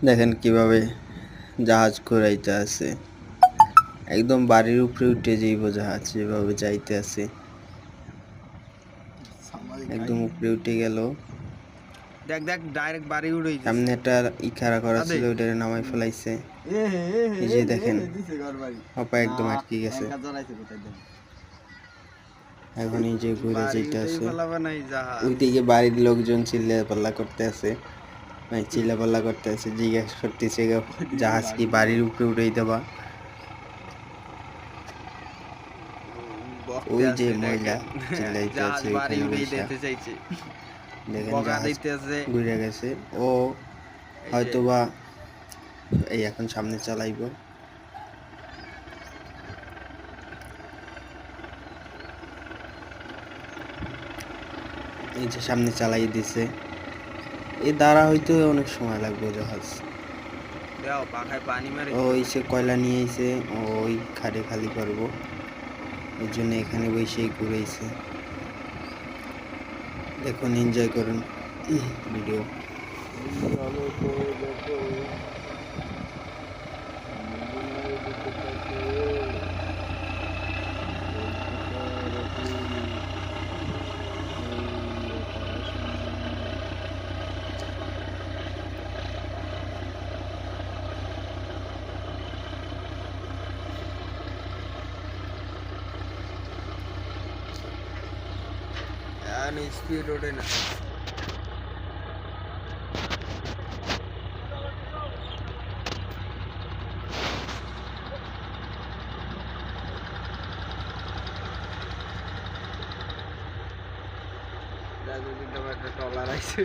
দেখেন কিভাবে জাহাজ ঘুরাইতে আছে, একদম বাড়ির উপরে উঠে যাইব জাহাজ, যেভাবে যাইতে আছে একদম উপরে উঠে গেল। দেখ দেখ ডাইরেক্ট বাড়ি উড়াই দিছে। সামনে একটা ইখারা করা ছিল, ওইটা নামাই ফেলাইছে। এই যে দেখেন আপা একদম আটকে গেছে। এখন এই যে ঘুরে যেতে আছে, ওইদিকে বাড়ির লোকজন চিল্লাপাল্লা করতে আছে, চিল্লাপাল্লা করতে আছে, জিজ্ঞাসা করতেছে জাহাজ কি বাড়ির উপরে উঠাই দেবা। ওই যে মহিলা চিল্লাইতে আছে ওইখানে বসে, দেখেন জাহাজ ঘুরে গেছে। ও হয়তোবা এই এখন সামনে চালাইব। এই যে সামনে চালাই দিছে, এই দ্বারা হইতে অনেক সময় লাগবে জাহাজ। ওই সে কয়লা নিয়ে এসে ওই খাড়ে খালি করবো, এর জন্য এখানে বসেই ঘুরেছে। দেখুন, এনজয় করুন ভিডিও। স্পিড ওঠে না। একটা ট্রলার আছে।